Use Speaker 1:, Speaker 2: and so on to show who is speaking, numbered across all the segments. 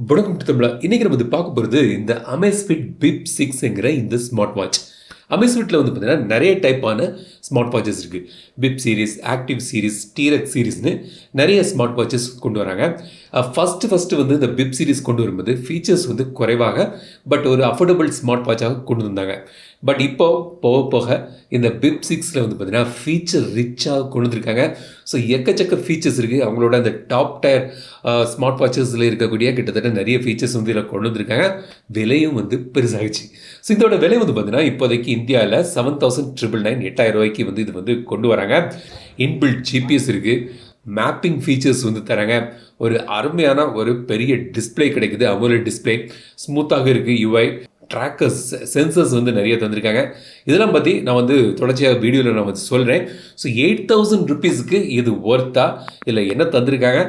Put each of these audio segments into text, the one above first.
Speaker 1: வணக்கம் தமிழா. இன்னைக்கு நம்ம பார்க்க போகிறது இந்த Amazfit Bip 6ங்கிற இந்த ஸ்மார்ட் வாட்ச். Amazfitல பார்த்தீங்கன்னா நிறைய டைப்பான ஸ்மார்ட் வாட்சஸ் இருக்குது. பிப் சீரிஸ், ஆக்டிவ் சீரிஸ், டீரக்ஸ் சீரிஸ்னு நிறைய ஸ்மார்ட் வாட்சஸ் கொண்டு வராங்க. ஃபஸ்ட்டு இந்த பிப் சீரிஸ் கொண்டு வரும்போது ஃபீச்சர்ஸ் குறைவாக பட் ஒரு அஃபோர்டபுள் ஸ்மார்ட் வாட்சாக கொண்டு வந்தாங்க. பட் இப்போ போக இந்த பிப் 6ல் பார்த்தீங்கன்னா ஃபீச்சர் ரிச்சாக கொண்டு வந்திருக்காங்க. ஸோ எக்கச்சக்க ஃபீச்சர்ஸ் இருக்குது. அவங்களோட அந்த டாப் டயர் ஸ்மார்ட் வாட்சஸில் இருக்கக்கூடிய கிட்டத்தட்ட நிறைய ஃபீச்சர்ஸ் இதில் கொண்டு வந்திருக்காங்க. விலையும் பெருசாகிடுச்சு. ஸோ இதோட விலை பார்த்தீங்கன்னா இப்போதைக்கு இந்தியாவில் 7,999 8,000 ரூபாய்க்கு இது கொண்டு வராங்க. இன்பில்ட் ஜிபிஎஸ் இருக்குது, மேப்பிங் ஃபீச்சர்ஸ் தராங்க, ஒரு அருமையான ஒரு பெரிய டிஸ்பிளே கிடைக்குது, AMOLED டிஸ்பிளே, ஸ்மூத்தாக இருக்குது, யூஐ ட்ராக்கர்ஸ், சென்சர்ஸ் நிறைய தந்திருக்காங்க. இதெல்லாம் பற்றி நான் தொடர்ச்சியாக வீடியோவில் நான் சொல்கிறேன். ஸோ 8,000 ருபீஸுக்கு இது ஒர்த்தா இல்லை என்ன தந்திருக்காங்க,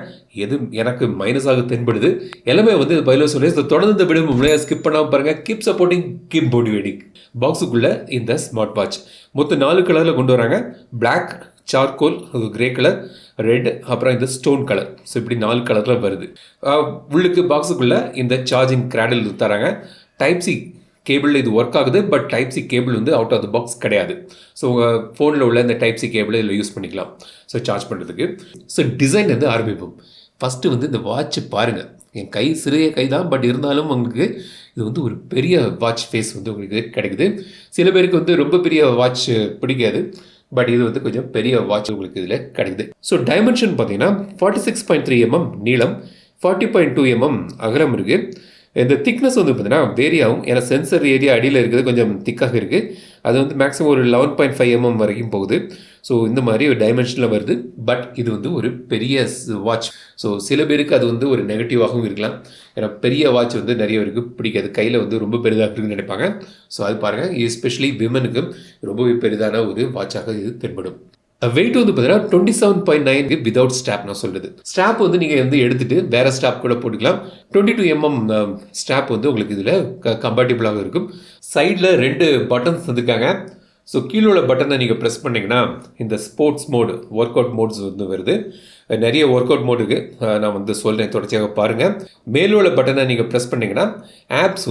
Speaker 1: எது எனக்கு மைனஸாக தென்படுது, எல்லாமே பதில் சொல்லி தொடர்ந்து இந்த வீடியோ முன்னாடியாக ஸ்கிப் பண்ணாமல் பாருங்கள். Keep supporting, keep motivating. பாக்ஸுக்குள்ளே இந்த ஸ்மார்ட் வாட்ச் மொத்தம் 4 கலரில் கொண்டு வராங்க. Black, charcoal, grey colour, red, அப்புறம் இந்த ஸ்டோன் கலர். ஸோ இப்படி 4 கலரில் வருது. உள்ளுக்கு பாக்ஸுக்குள்ளே இந்த சார்ஜிங் கிராடில் தராங்க. டைப் சி கேபிளில் இது ஒர்க் ஆகுது. But type C cable out of the box கிடையாது. ஸோ உங்கள் ஃபோனில் உள்ள இந்த டைப் சி கேபிளை இதில் யூஸ் பண்ணிக்கலாம். ஸோ சார்ஜ் பண்ணுறதுக்கு. ஸோ டிசைன் ஆரம்பிப்போம். ஃபஸ்ட்டு இந்த வாட்ச் பாருங்கள். என் கை சிறிய கை தான், பட் இருந்தாலும் உங்களுக்கு இது ஒரு பெரிய வாட்ச் ஃபேஸ் உங்களுக்கு கிடைக்குது. சில பேருக்கு ரொம்ப பெரிய வாட்ச் பிடிக்காது. பட் இது கொஞ்சம் பெரிய வாட்ச் உங்களுக்கு இதில் கிடைக்குது. ஸோ டைமென்ஷன் பார்த்தீங்கன்னா 46.3 mm நீளம், 40.2 mm அகலம் இருக்குது. இந்த திக்னஸ் பார்த்தீங்கன்னா வேரி ஆகும். ஏன்னா சென்சர் ஏரியா அடியில் இருக்குது, கொஞ்சம் திக்காக இருக்குது. அது மேக்ஸிமம் ஒரு 11.5 mm வரைக்கும் போகுது. ஸோ இந்த மாதிரி ஒரு டைமென்ஷனில் வருது. பட் இது ஒரு பெரிய வாட்ச். ஸோ சில பேருக்கு அது ஒரு நெகட்டிவாகவும் இருக்கலாம். ஏன்னா பெரிய வாட்ச் நிறைய பேருக்கு பிடிக்காது, கையில் ரொம்ப பெரிதாக இருக்குன்னு நினைப்பாங்க. ஸோ அது பாருங்கள், எஸ்பெஷலி விமனுக்கு ரொம்பவே பெரிதான ஒரு வாட்சாக இது தென்படும். வெயிட் பார்த்தீங்கன்னா 27.9 விதவுட் ஸ்டாப். நான் சொல்கிறது ஸ்டாப் நீங்கள் எடுத்துகிட்டு வேறு ஸ்டாப் கூட போட்டுக்கலாம். 22 mm ஸ்டாப் உங்களுக்கு இதில் கம்பேட்டிபிளாக இருக்கும். சைடில் 2 பட்டன்ஸ் தந்துருக்காங்க. ஸோ கீழே உள்ள பட்டனை நீங்கள் ப்ரெஸ் பண்ணிங்கன்னா இந்த sports mode, work out modes வருது. நிறைய ஒர்க் அவுட் மோடுக்கு நான் சொல்கிறேன், தொடர்ச்சியாக பாருங்கள். மேலே உள்ள பட்டனை நீங்கள் ப்ரெஸ் பண்ணிங்கன்னா ஆப்ஸ்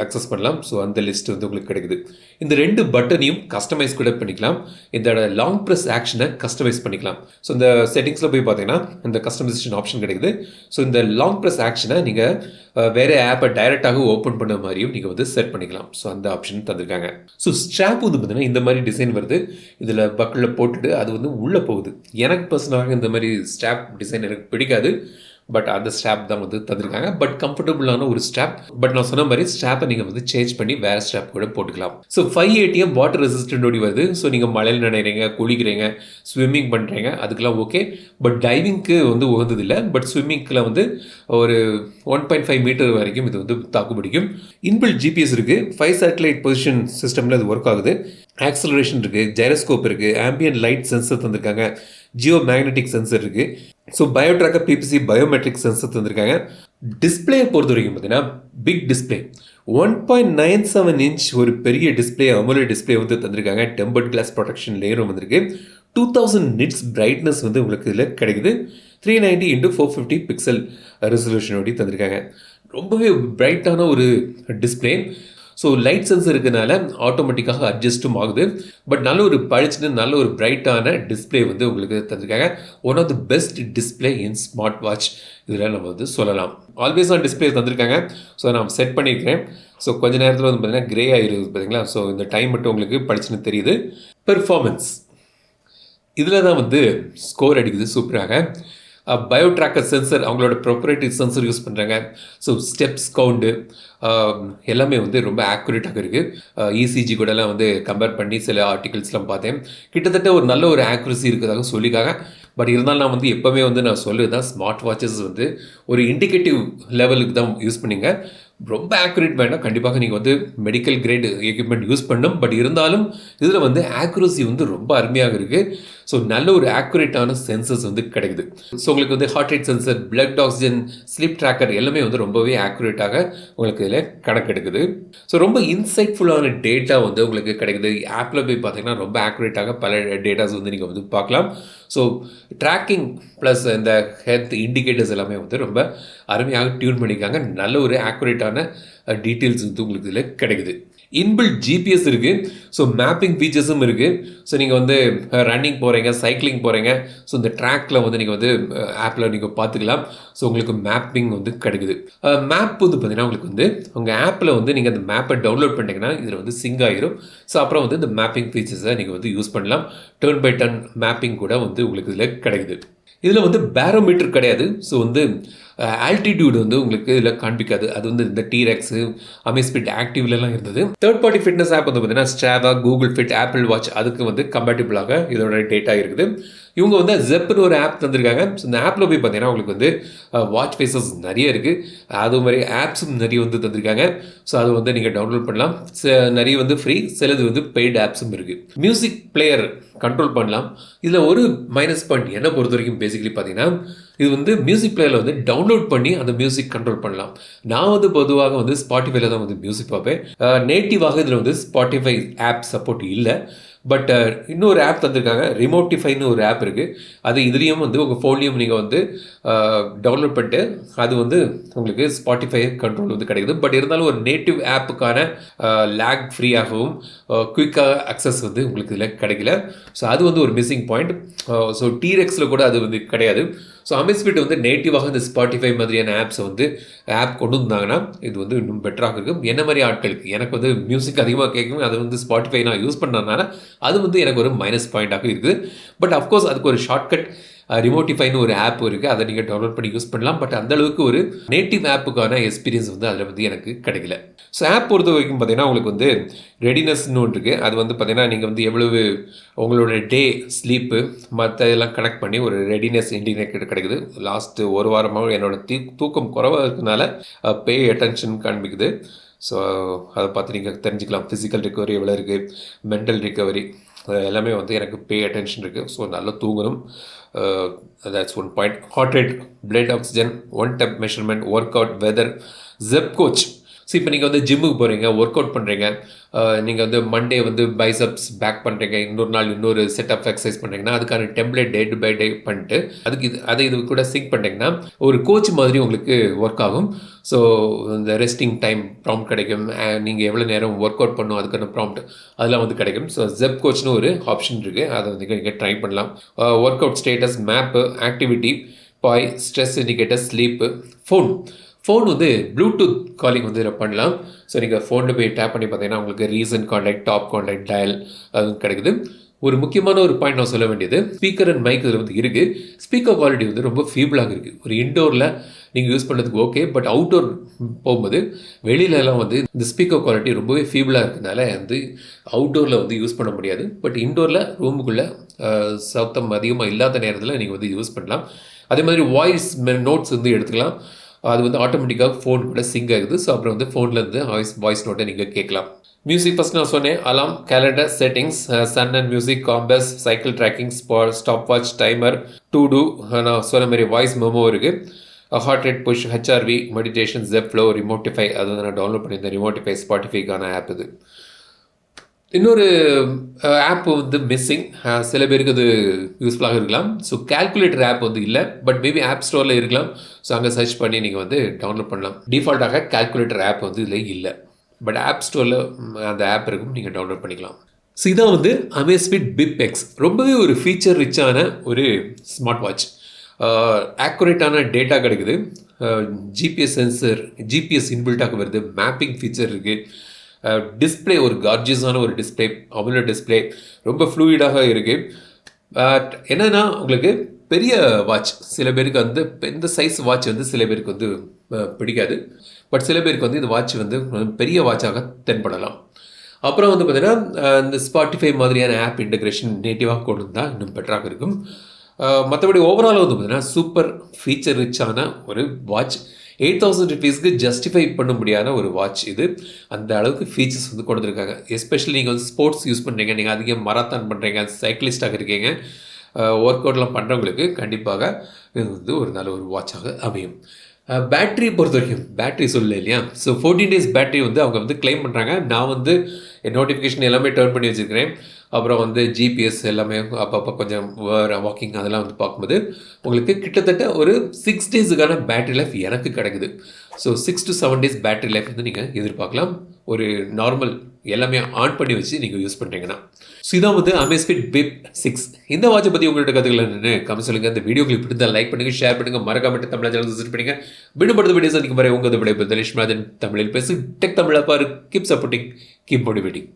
Speaker 1: அக்சஸ் பண்ணலாம். ஸோ அந்த லிஸ்ட் உங்களுக்கு கிடைக்குது. இந்த 2 பட்டனையும் கஸ்டமைஸ் கூட பண்ணிக்கலாம். இந்த லாங் ப்ரெஸ் ஆக்ஷனை கஸ்டமைஸ் பண்ணிக்கலாம். ஸோ இந்த செட்டிங்ஸில் போய் பார்த்தீங்கன்னா இந்த கஸ்டமைசேஷன் ஆப்ஷன் கிடைக்குது. ஸோ இந்த லாங் ப்ரெஸ் ஆக்ஷனை நீங்கள் வேறு ஆப்பை டைரெக்டாக ஓப்பன் பண்ண மாதிரியும் நீங்கள் செட் பண்ணிக்கலாம். ஸோ அந்த ஆப்ஷன் தந்திருக்காங்க. ஸோ ஸ்ட்ராப் பார்த்தீங்கன்னா இந்த மாதிரி டிசைன் வருது. இதில் பக்கில் போட்டுட்டு அது உள்ளே போகுது. எனக்கு பர்சனலாக இந்த மாதிரி ஸ்ட்ராப் டிசைன் எனக்கு பிடிக்காது. பட் அந்த ஸ்ட்ராப் தான் தந்திருக்காங்க. பட் கம்ஃபர்டபுளான ஒரு ஸ்ட்ராப். பட் நான் சொன்ன மாதிரி ஸ்ட்ராப்பை நீங்கள் சேஞ்ச் பண்ணி வேறு ஸ்ட்ராப் கூட போட்டுக்கலாம். ஸோ 5 ATM வாட்டர் ரெசிஸ்டன்ட் ஓடி வருது. ஸோ நீங்கள் மழையில் நினைக்கிறீங்க, குளிக்கிறீங்க, ஸ்விம்மிங் பண்ணுறீங்க, அதுக்கெல்லாம் ஓகே. பட் டைவிங்க்கு உகந்ததில்லை. பட் ஸ்விம்மிங்கில் ஒரு 1.5 மீட்டர் வரைக்கும் இது தாக்கு பிடிக்கும். இன்பில்ட் ஜிபிஎஸ் இருக்குது. 5 சேட்டலைட் பொசிஷன் சிஸ்டமில் அது ஒர்க் ஆகுது. ஆக்சலரேஷன் இருக்குது, ஜைரோஸ்கோப் இருக்குது, ஆம்பியன்ட் லைட் சென்சர் தந்திருக்காங்க, ஜியோ மேக்னெட்டிக் சென்சர் இருக்குது. So BioTracker PPC biometric sensor தந்திருக்காங்க. டிஸ்பிளே பொறுத்த வரைக்கும் பார்த்தீங்கன்னா பிக் டிஸ்பிளே, 1.97 inch ஒரு பெரிய டிஸ்பிளே, AMOLED டிஸ்பிளே தந்திருக்காங்க. டெம்பர்ட் கிளாஸ் ப்ரொடெக்ஷன் லேயரும் வந்திருக்கு. 2000 nits பிரைட்னஸ் உங்களுக்கு இதில் கிடைக்குது. 390x450 பிக்சல் ரெசல்யூஷனோடி தந்திருக்காங்க. ரொம்பவே பிரைட்டான ஒரு டிஸ்பிளே. ஸோ லைட் சென்சர் இருக்கிறதுனால ஆட்டோமேட்டிக்காக அட்ஜஸ்ட்டும் ஆகுது. பட் நல்ல ஒரு பழிச்சுன்னு நல்ல ஒரு பிரைட்டான டிஸ்பிளே உங்களுக்கு தந்திருக்காங்க. One of the best display in smart watch இதில் நம்ம சொல்லலாம். ஆல்வேஸ் ஆன் டிஸ்பிளே தந்திருக்காங்க. ஸோ நான் செட் பண்ணியிருக்கிறேன். ஸோ கொஞ்ச நேரத்தில் பார்த்தீங்கன்னா கிரே ஆகிருது பார்த்தீங்களா. ஸோ இந்த டைம் மட்டும் உங்களுக்கு பழிச்சுன்னு தெரியுது. பெர்ஃபார்மன்ஸ் இதில் தான் ஸ்கோர் அடிக்குது சூப்பராக. BioTracker சென்சர், அவங்களோட ப்ரொப்ரைட்டரி சென்சர் யூஸ் பண்ணுறாங்க. ஸோ ஸ்டெப்ஸ் கவுண்டு எல்லாமே ரொம்ப ஆக்குரேட்டாக இருக்குது. ECG கூடலாம் கம்பேர் பண்ணி சில ஆர்டிகல்ஸ்லாம் பார்த்தேன். கிட்டத்தட்ட ஒரு நல்ல ஒரு ஆக்குரஸி இருக்கிறதாக சொல்லியிருக்காங்க. பட் இருந்தாலும் நான் எப்போவுமே நான் சொல்லுது தான், ஸ்மார்ட் வாட்சஸ் ஒரு இண்டிகேட்டிவ் லெவலுக்கு தான் யூஸ் பண்ணிங்க. ரொம்ப ஆக்குரேட் வேண்டாம். கண்டிப்பாக நீங்கள் மெடிக்கல் கிரேட் எக்யூப்மெண்ட் யூஸ் பண்ணணும். பட் இருந்தாலும் இதில் ஆக்குரஸி ரொம்ப அருமையாக இருக்குது. ஸோ நல்ல ஒரு ஆக்குரேட்டான சென்சர்ஸ் வந்து கிடைக்குது. ஸோ உங்களுக்கு வந்து heart rate sensor, blood oxygen, sleep tracker எல்லாமே வந்து ரொம்பவே ஆக்குரேட்டாக உங்களுக்கு இதில் கணக்கெடுக்குது. ஸோ ரொம்ப இன்சைட்ஃபுல்லான டேட்டா வந்து உங்களுக்கு கிடைக்குது. ஆப்பில் போய் பார்த்தீங்கன்னா ரொம்ப ஆக்குரேட்டாக பல டேட்டாஸ் வந்து நீங்கள் வந்து பார்க்கலாம். ஸோ ட்ராக்கிங் ப்ளஸ் இந்த ஹெல்த் இண்டிகேட்டர்ஸ் எல்லாமே வந்து ரொம்ப அருமையாக டியூன் பண்ணியிருக்காங்க. நல்ல ஒரு ஆக்குரேட்டான டீட்டெயில்ஸ் வந்து உங்களுக்கு இதில் கிடைக்குது. இன்பில்ட் ஜிபிஎஸ் இருக்குது. ஸோ மேப்பிங் ஃபீச்சர்ஸும் இருக்குது. ஸோ நீங்கள் வந்து ரன்னிங் போகிறீங்க, சைக்கிளிங் போகிறீங்க, ஸோ இந்த ட்ராக்கில் வந்து நீங்கள் வந்து ஆப்பில் நீங்கள் பார்த்துக்கலாம். ஸோ உங்களுக்கு மேப்பிங் வந்து கிடைக்குது. மேப் வந்து பார்த்தீங்கன்னா உங்களுக்கு வந்து உங்கள் ஆப்பில் வந்து நீங்கள் அந்த மேப்பை டவுன்லோட் பண்ணிட்டீங்கன்னா இதில் வந்து சிங்க் ஆகிரும். ஸோ அப்புறம் வந்து இந்த மேப்பிங் ஃபீச்சர்ஸை நீங்கள் வந்து யூஸ் பண்ணலாம். டர்ன் பை டர்ன் மேப்பிங் கூட வந்து உங்களுக்கு இதில் கிடைக்குது. இதில் வந்து பேரோமீட்டர் கிடையாது. ஸோ வந்து ஆல்டிடியூட் வந்து உங்களுக்கு இதில் காண்பிக்காது. அது வந்து இந்த டீரெக்ஸு, அமேஸ்பிட் ஆக்டிவ்லாம் இருந்தது. தேர்ட் பார்ட்டி ஃபிட்னஸ் ஆப் வந்து பார்த்தீங்கன்னா ஸ்ட்ராவா, கூகுள் ஃபிட், ஆப்பிள் வாட்ச் அதுக்கு வந்து கம்பேட்டிபிளாக இதோட டேட்டா இருக்குது. இவங்க வந்து ஜெப்னு ஒரு ஆப் தந்திருக்காங்க. ஸோ இந்த ஆப்பில் போய் பார்த்தீங்கன்னா உங்களுக்கு வந்து வாட்ச் ஃபேஸஸ் நிறைய இருக்குது. அது மாதிரி ஆப்ஸும் நிறைய வந்து தந்திருக்காங்க. ஸோ அது வந்து நீங்கள் டவுன்லோட் பண்ணலாம். நிறைய வந்து ஃப்ரீ, சிலது வந்து பெய்டு ஆப்ஸும் இருக்குது. மியூசிக் பிளேயர் கண்ட்ரோல் பண்ணலாம். இதில் ஒரு மைனஸ் பாயிண்ட் என்னை பொறுத்த வரைக்கும் பேசிக்கலி பார்த்தீங்கன்னா இது வந்து மியூசிக் பிளேயரில் வந்து டவுன்லோட் பண்ணி அந்த மியூசிக் கண்ட்ரோல் பண்ணலாம். நான் வந்து பொதுவாக வந்து ஸ்பாட்டிஃபைல தான் வந்து மியூசிக் பார்ப்பேன். நேட்டிவாக இதில் வந்து ஸ்பாட்டிஃபை ஆப் சப்போர்ட் இல்லை. பட் இன்னொரு ஆப் தந்திருக்காங்க, ரிமோட்டிஃபைன்னு ஒரு ஆப் இருக்குது. அது இதுலேயும் வந்து உங்கள் ஃபோன்லேயும் நீங்கள் வந்து டவுன்லோட் பண்ணிட்டு அது வந்து உங்களுக்கு ஸ்பாட்டிஃபை கண்ட்ரோல் வந்து கிடைக்குது. பட் இருந்தாலும் ஒரு நேட்டிவ் ஆப்புக்கான லேக் ஃப்ரீயாகவும் குயிக்காக அக்சஸ் வந்து உங்களுக்கு இதில் கிடைக்கல. ஸோ அது வந்து ஒரு மிஸ்ஸிங் பாயிண்ட். ஸோ டீரெக்ஸில் கூட அது வந்து கிடையாது. ஸோ அமேஸ்பிட் வந்து நேட்டிவாக இந்த ஸ்பாட்டிஃபை மாதிரியான ஆப்ஸை வந்து ஆப் கொண்டு வந்தாங்கன்னா இது வந்து இன்னும் பெட்டராக இருக்கும். என்ன மாதிரி ஆட்களுக்கு எனக்கு வந்து மியூசிக் அதிகமாக கேட்கும், அது வந்து ஸ்பாட்டிஃபை நான் யூஸ் பண்ணனால அது வந்து எனக்கு ஒரு மைனஸ் பாயிண்டாக இருக்குது. பட் அஃப்கோர்ஸ் அதுக்கு ஒரு ஷார்ட்கட் ரிமோட்டிஃபைன்னு ஒரு ஆப் இருக்குது, அதை நீங்கள் டவுன்லோட் பண்ணி யூஸ் பண்ணலாம். பட் அந்தளவுக்கு ஒரு நேட்டிவ் ஆப்புக்கான எக்ஸ்பீரியன்ஸ் வந்து அதில் வந்து எனக்கு கிடைக்கல. ஸோ ஆப் பொறுத்த வரைக்கும் பார்த்தீங்கன்னா உங்களுக்கு வந்து ரெடினஸ்ன்னு ஒன்று இருக்குது. அது வந்து பார்த்தீங்கன்னா நீங்கள் வந்து எவ்வளவு உங்களோட டே ஸ்லீப்பு மற்ற இதெல்லாம் கனெக்ட் பண்ணி ஒரு ரெடினஸ் இண்டிகேட்டர் கிடைக்குது. லாஸ்ட்டு ஒரு வாரமாக என்னோடய தூக்கம் குறைவாக இருக்கிறதுனால பே அட்டென்ஷன் காண்பிக்குது. ஸோ அதை பார்த்து நீங்கள் தெரிஞ்சுக்கலாம். ஃபிசிக்கல் ரிகவரி எவ்வளோ இருக்குது, மென்டல் ரிகவரி எல்லாமே வந்து எனக்கு பே அட்டென்ஷன் இருக்குது. ஸோ நல்லா தூங்கணும். That's one point. Heart rate, blood oxygen, one tap measurement, workout, weather, Zepp coach. So இப்போ நீங்கள் வந்து ஜிம்முக்கு போகிறீங்க, ஒர்க் அவுட் பண்ணுறீங்க, நீங்கள் வந்து மண்டே வந்து பைசப்ஸ் பேக் பண்ணுறீங்க, இன்னொரு நாள் இன்னொரு செட் ஆஃப் எக்ஸசைஸ் பண்ணுறீங்கன்னா அதுக்கான டெம்ப்ளேட் டே பை டே பண்ணிட்டு அதுக்கு இது கூட சிங்க் பண்ணிட்டீங்கன்னா ஒரு கோச் மாதிரி உங்களுக்கு ஒர்க் ஆகும். ஸோ இந்த ரெஸ்டிங் டைம் ப்ராம்ப்ட் கிடைக்கும். நீங்கள் எவ்வளோ நேரம் ஒர்க் அவுட் பண்ணணும் அதுக்கான ப்ராம்ப்ட் அதெல்லாம் வந்து கிடைக்கும். ஸோ ஜெப் கோச்னு ஒரு ஆப்ஷன் இருக்குது, அதை வந்து நீங்கள் ட்ரை பண்ணலாம். Workout status, map, activity, பாய், ஸ்ட்ரெஸ் இண்டிகேட்டர், ஸ்லீப்பு, ஃபோன் வந்து ப்ளூடூத் காலிங் வந்து இதில் பண்ணலாம். ஸோ நீங்கள் ஃபோனில் போய் டேப் பண்ணி பார்த்தீங்கன்னா உங்களுக்கு recent contact, top contact, dial அது கிடைக்குது. ஒரு முக்கியமான ஒரு பாயிண்ட் நான் சொல்ல வேண்டியது, ஸ்பீக்கர் அண்ட் மைக் இதில் வந்து இருக்குது. ஸ்பீக்கர் குவாலிட்டி வந்து ரொம்ப ஃபீபிளாக இருக்குது. ஒரு இன்டோரில் நீங்கள் யூஸ் பண்ணுறதுக்கு ஓகே, பட் அவுட்டோர் போகும்போது வெளியிலலாம் வந்து இந்த ஸ்பீக்கர் குவாலிட்டி ரொம்பவே ஃபீபிளாக இருக்கிறதுனால வந்து அவுட்டோரில் வந்து யூஸ் பண்ண முடியாது. பட் இன்டோரில் ரூமுக்குள்ளே சத்தம் அதிகமாக இல்லாத நேரத்தில் நீங்கள் வந்து யூஸ் பண்ணலாம். அதே மாதிரி வாய்ஸ் நோட்ஸ் வந்து எடுத்துக்கலாம். அது வந்து ஆட்டோமேட்டிக்காக ஃபோன் கூட சிங்க் ஆகுது. ஸோ அப்புறம் வந்து ஃபோன்லேருந்து வாய்ஸ் நோட்டை நீங்கள் கேட்கலாம். மியூசிக் ஃபஸ்ட் நான் சொன்னேன், alarm, calendar, settings, sun and music, compass, cycle tracking, stopwatch, timer, to do, நான் சொன்ன மாதிரி வாய்ஸ் மெமோ இருக்குது. Heart rate, push, HRV, meditation, ஜெப் ஃப்ளோ, ரிமோட்டிஃபை அது வந்து நான் டவுன்லோட் பண்ணியிருந்தேன். ரிமோட்டிஃபை ஸ்பாட்டிஃபைக்கான ஆப் இது. இன்னொரு ஆப் வந்து மிஸ்ஸிங், சில பேருக்கு அது யூஸ்ஃபுல்லாக இருக்கலாம். ஸோ கால்குலேட்டர் ஆப் வந்து இல்லை, பட் மேபி ஆப் ஸ்டோரில் இருக்கலாம். ஸோ அங்கே சர்ச் பண்ணி நீங்கள் வந்து டவுன்லோட் பண்ணலாம். டிஃபால்ட்டாக கால்குலேட்டர் ஆப் வந்து இதில் இல்லை, பட் ஆப் ஸ்டோரில் அந்த ஆப் இருக்கும், நீங்கள் டவுன்லோட் பண்ணிக்கலாம். ஸோ இதான் வந்து அமேஸ்பிட் பிப் எக்ஸ். ரொம்பவே ஒரு ஃபீச்சர் ரிச்சான ஒரு ஸ்மார்ட் வாட்ச். ஆக்குரேட்டான டேட்டா கிடைக்குது, ஜிபிஎஸ் சென்சர், ஜிபிஎஸ் இன்பில்ட்டாக வருது, மேப்பிங் ஃபீச்சர் இருக்குது, டிஸ்பிளே ஒரு கார்ஜியஸான ஒரு டிஸ்பிளே, AMOLED டிஸ்பிளே, ரொம்ப ஃப்ளூயிடாக இருக்குது. பட் என்னென்னா உங்களுக்கு பெரிய வாட்ச் சில பேருக்கு வந்து இந்த சைஸ் வாட்ச் வந்து சில பேருக்கு வந்து பிடிக்காது. பட் சில பேருக்கு வந்து இந்த வாட்ச் வந்து பெரிய வாட்சாக தென்படலாம். அப்புறம் வந்து பார்த்திங்கன்னா இந்த ஸ்பாட்டிஃபை மாதிரியான ஆப் இன்டெகிரேஷன் நேட்டிவாக கொண்டு வந்தால் இன்னும் பெட்டராக இருக்கும். மற்றபடி ஓவரால் வந்து பார்த்திங்கன்னா சூப்பர் ஃபீச்சர் ரிச்சான ஒரு வாட்ச். 8,000 rupeesக்கு ஜஸ்டிஃபை பண்ண முடியாத ஒரு வாட்ச் இது. அந்த அளவுக்கு ஃபீச்சர்ஸ் வந்து கொடுத்துருக்காங்க. எஸ்பெஷலி நீங்கள் வந்து ஸ்போர்ட்ஸ் யூஸ் பண்ணுறீங்க, நீங்கள் அதிகம் மராத்தான் பண்ணுறீங்க, சைக்கிளிஸ்டாக இருக்கீங்க, ஒர்க் அவுட்லாம் பண்ணுறவங்களுக்கு கண்டிப்பாக இது வந்து ஒரு நல்ல ஒரு வாட்சாக அமையும். பேட்டரி பொறுத்த வரைக்கும் பேட்டரி சொல்லல இல்லையா? ஸோ 14 டேஸ் பேட்டரி வந்து அவங்க வந்து கிளைம் பண்ணுறாங்க. நான் வந்து என் நோட்டிஃபிகேஷன் எல்லாமே டர்ன் பண்ணி வச்சுருக்கிறேன். அப்புறம் வந்து ஜிபிஎஸ் எல்லாமே அப்பப்போ கொஞ்சம் வாக்கிங் அதெல்லாம் வந்து பார்க்கும்போது உங்களுக்கு கிட்டத்தட்ட ஒரு 6 டேஸுக்கான பேட்டரி லைஃப் எனக்கு கிடைக்குது. So 6 to 7 days battery life வந்து நீங்கள் எதிர்பார்க்கலாம். ஒரு நார்மல் எல்லாமே ஆன் பண்ணி வச்சு நீங்கள் யூஸ் பண்ணுறீங்கன்னா. ஸோ இதான் வந்து Amazfit Bip 6. இந்த வாட்சை பற்றி உங்கள்கிட்ட கற்றுக்கல என்னன்னு கமெண்ட் சொல்லுங்கள். இந்த வீடியோ கிளிப் இருந்தால் லைக் பண்ணுங்கள், ஷேர் பண்ணுங்கள், மறக்காம தமிழ் சேனல் விசிட் பண்ணுங்கள். விடுபடுத்த வீடியோஸ் அதிகம் வரை உங்கள் விடைபெறுதல் தமிழில் பேசு டெக் தமிழா பாரு. Keep supporting, keep motivating.